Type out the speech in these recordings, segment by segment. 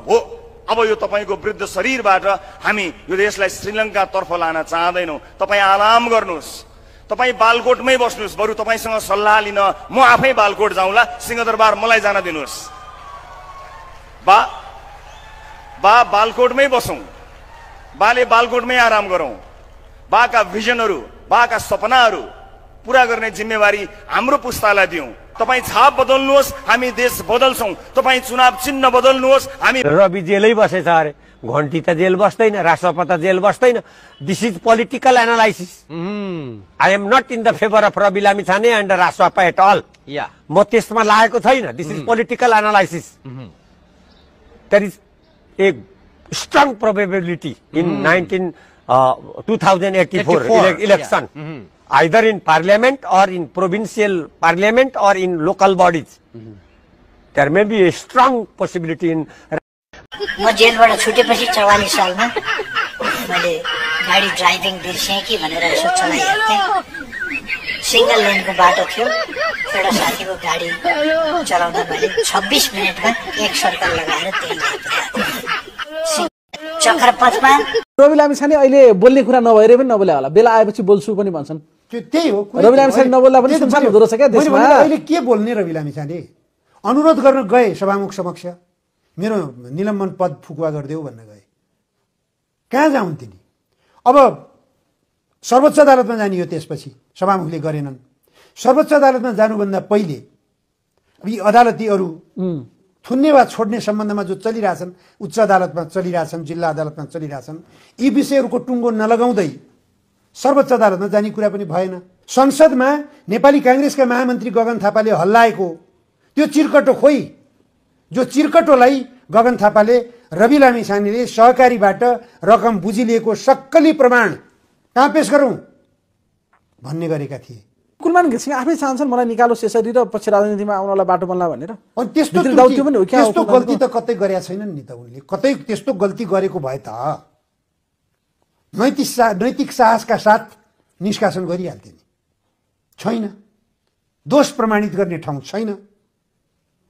हो। अब यो तपाईको वृद्ध शरीरबाट हामी यो देशलाई श्रीलङ्कातर्फ लान चाहदैनौँ। तपाईँ आराम गर्नुहोस्, तपाईँ बालकोटमै बस्नुहोस्, बरु तपाईँसँग सल्लाह लिन म आफै बालकोट जाउँला, सिंहदरबार मलाई जान दिनुहोस्। बा बालकोटमै बसौँ, बाले बालकोटमै आराम गरौँ। बाका भिजनहरू, बाका सपनाहरू पूरा गर्ने जिम्मेवारी हाम्रो पुस्तालाई दिउँ। तपाईँ छाप बदल्नुहोस्, हामी देश बदल्छौँ। तपाईँ चुनाव चिन्ह बदल्नुहोस्, हामी। रवि जेलै बसेछ अरे, घन्टी त जेल बस्दैन, राष्ट्रपा त जेल बस्दैन। This is political analysis. I am not in the favour of Rabi Lamichhane and राष्ट्रपा एट अल। म त्यसमा लागेको छैन। This is political analysis. There is a strong probability in 2084 election, either in parliament or in provincial parliament or in local bodies. There may be a strong possibility in. म जेलबाट छुटेपछि 44 सालमा मैले गाडी ड्राइभिङ बिर्सेँ कि भनेर यसो चलाइहेर्थेँ। सिंगल लेनको बाटो थियो, एउटा साथीको गाडी चलाउँदा मैले 26 मिनेटमा एक सर्कल लगाएर त्यही चक्रपथमा। रवि लामिछाने अहिले बोल्ने कुरा नभएर पनि नबोले होला, बेला आएपछि बोल्छु पनि भन्छन्। त्यही हो, रवि लामिछाने नबोल्दा पनि सुनसान हुँदो रहेछ क्या देशमा। अहिले के बोल्ने रवि लामिछाने? अनुरोध गर्न गए सभामुख समक्ष, मेरो निलम्बन पद फुकुवा गरिदेऊ भन्न गए। कहाँ जाउन् तिनी? अब सर्वोच्च अदालतमा जाने हो, त्यसपछि सभामुखले गरेनन्। सर्वोच्च अदालतमा जानुभन्दा पहिले यी अदालतीहरू थुन्ने वा छोड्ने सम्बन्धमा जो चलिरहेछन्, उच्च अदालतमा चलिरहेछन्, जिल्ला अदालतमा चलिरहेछन्, यी विषयहरूको टुङ्गो नलगाउँदै सर्वोच्च अदालतमा जाने कुरा पनि भएन। संसदमा नेपाली काङ्ग्रेसका महामन्त्री गगन थापाले हल्लाएको त्यो चिरकटो खोइ, जो चिरकटोलाई गगन थापाले रवि लामिछानेले सहकारीबाट रकम बुझिलिएको सक्कली प्रमाण कहाँ पेश गरौँ भन्ने गरेका थिए। कुलमान घिसिङ आफै चाहन्छन् मलाई निकालो यसरी र पछि राजनीतिमा आउनलाई बाटो बन्ला भनेर। अनि त्यस्तो गल्ती त कतै गरेका छैनन् नि त उनले। कतै त्यस्तो गल्ती गरेको भए त नैतिक साहसका साथ निष्कासन गरिहाल्थे नि। छैन, दोष प्रमाणित गर्ने ठाउँ छैन।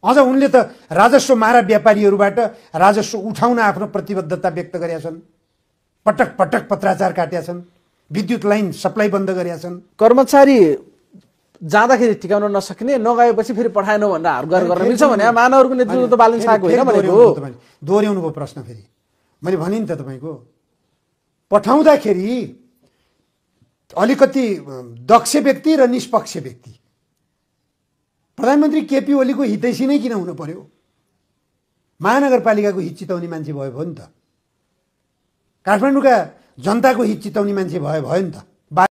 अझ उनले त राजस्व मारा व्यापारीहरूबाट राजस्व उठाउन आफ्नो प्रतिबद्धता व्यक्त गरेका छन्। पटक पटक पत्राचार काटेका छन्, विद्युत लाइन सप्लाई बन्द गरेका छन्। कर्मचारी जाँदाखेरि टिकाउन नसक्ने, नगएपछि फेरि पठाएन भनेर हारगुहार गर्न मिल्छ भने मानवहरूको नेतृत्व त बालन शाहको होइन भनेको। दोहोऱ्याउनु भयो प्रश्न। फेरि मैले भने नि त तपाईँको, पठाउँदाखेरि अलिकति दक्ष व्यक्ति र निष्पक्ष व्यक्ति, प्रधानमन्त्री केपी ओलीको हितैषी नै किन हुनु पर्यो? महानगरपालिकाको हित चिताउने मान्छे भयो नि त, काठमाडौँका जनताको हित चिताउने मान्छे भयो नि त।